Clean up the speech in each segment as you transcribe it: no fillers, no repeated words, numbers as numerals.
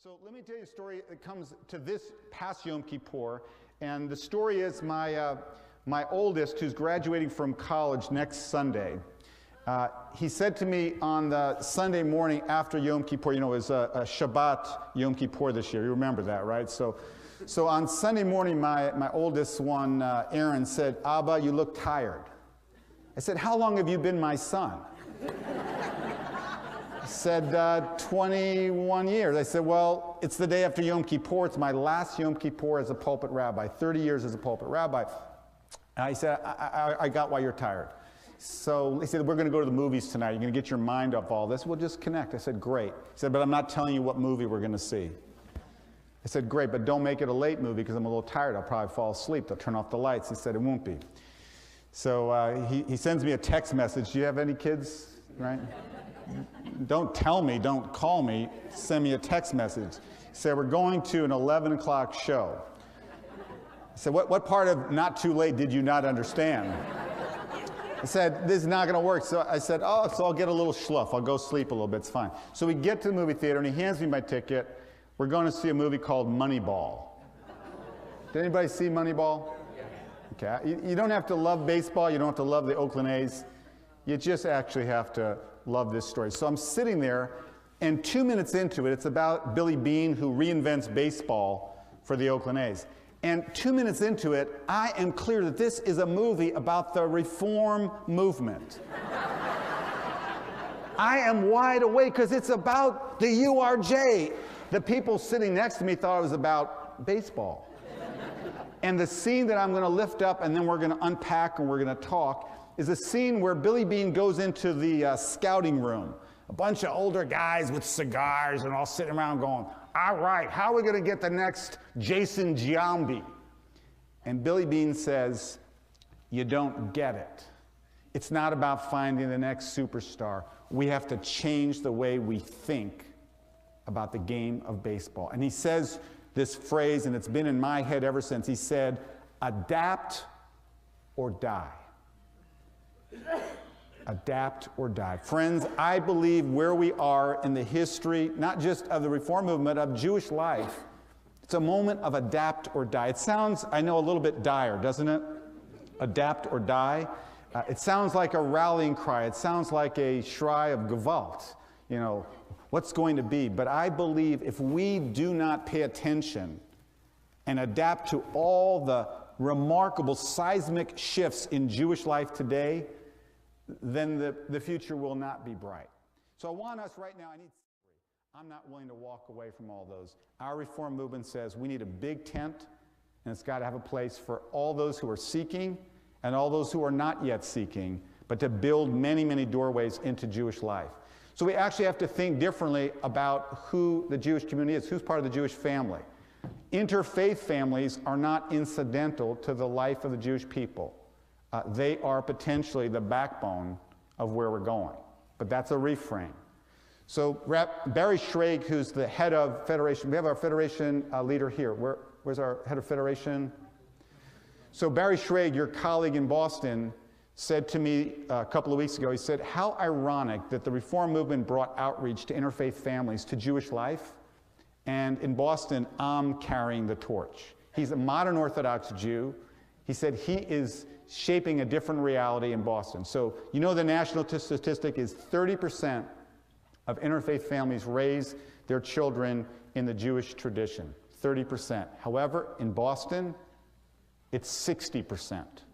So let me tell you a story that comes to this past Yom Kippur, and the story is my oldest, who's graduating from college next Sunday. He said to me on the Sunday morning after Yom Kippur, you know, it was a Shabbat Yom Kippur this year. You remember that, right? So on Sunday morning, my oldest one, Aaron, said, "Abba, you look tired." I said, "How long have you been my son?" He said, 21 years. I said, "Well, it's the day after Yom Kippur. It's my last Yom Kippur as a pulpit rabbi, 30 years as a pulpit rabbi." And he said, I got why you're tired. So he said, "We're going to go to the movies tonight. You're going to get your mind off all this. We'll just connect." I said, "Great." He said, "But I'm not telling you what movie we're going to see." I said, "Great, but don't make it a late movie because I'm a little tired. I'll probably fall asleep. They'll turn off the lights." He said, "It won't be." So he sends me a text message. "Do you have any kids?" Right? Don't tell me, don't call me, send me a text message. He said, "We're going to an 11 o'clock show." I said, what part of not too late did you not understand? I said, "This is not going to work." So I said, "Oh, so I'll get a little schluff. I'll go sleep a little bit. It's fine." So we get to the movie theater, and he hands me my ticket. We're going to see a movie called Moneyball. Did anybody see Moneyball? Okay. You don't have to love baseball. You don't have to love the Oakland A's. You just actually have to love this story. So I'm sitting there, and 2 minutes into it, it's about Billy Beane, who reinvents baseball for the Oakland A's. And 2 minutes into it, I am clear that this is a movie about the reform movement. I am wide awake because it's about the URJ. The people sitting next to me thought it was about baseball. And the scene that I'm going to lift up and then we're going to unpack and we're going to talk is a scene where Billy Beane goes into the scouting room. A bunch of older guys with cigars and all sitting around going, "All right, how are we going to get the next Jason Giambi?" And Billy Beane says, "You don't get it. It's not about finding the next superstar. We have to change the way we think about the game of baseball." And he says this phrase, and it's been in my head ever since. He said, "Adapt or die." Adapt or die. Friends, I believe where we are in the history, not just of the reform movement, of Jewish life, it's a moment of adapt or die. It sounds, I know, a little bit dire, doesn't it? Adapt or die. It sounds like a rallying cry. It sounds like a Schrei of Gewalt. You know, what's going to be? But I believe if we do not pay attention and adapt to all the remarkable seismic shifts in Jewish life today, then the future will not be bright. So I want us right now, I'm not willing to walk away from all those. Our reform movement says we need a big tent, and it's got to have a place for all those who are seeking and all those who are not yet seeking, but to build many, many doorways into Jewish life. So we actually have to think differently about who the Jewish community is, who's part of the Jewish family. Interfaith families are not incidental to the life of the Jewish people. They are potentially the backbone of where we're going. But that's a reframe. So Barry Schrage, who's the head of Federation, we have our Federation leader here. Where's our head of Federation? So Barry Schrage, your colleague in Boston, said to me a couple of weeks ago, he said, "How ironic that the reform movement brought outreach to interfaith families to Jewish life, and in Boston, I'm carrying the torch." He's a modern Orthodox Jew. He said he is shaping a different reality in Boston. So you know the national statistic is 30% of interfaith families raise their children in the Jewish tradition, 30%. However, in Boston, it's 60%.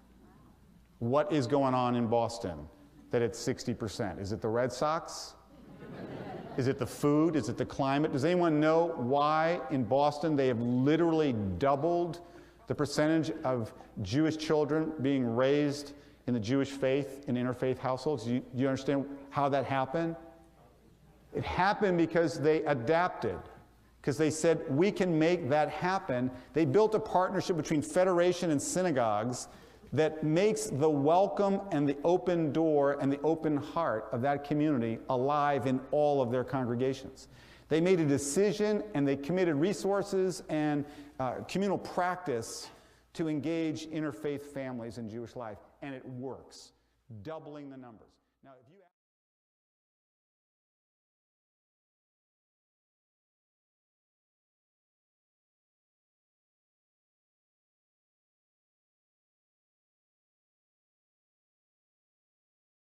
What is going on in Boston that it's 60%? Is it the Red Sox? Is it the food? Is it the climate? Does anyone know why in Boston they have literally doubled the percentage of Jewish children being raised in the Jewish faith in interfaith households? Do you understand how that happened? It happened because they adapted, because they said, we can make that happen. They built a partnership between Federation and synagogues that makes the welcome and the open door and the open heart of that community alive in all of their congregations. They made a decision and they committed resources and communal practice to engage interfaith families in Jewish life, and it works, doubling the numbers. Now, if you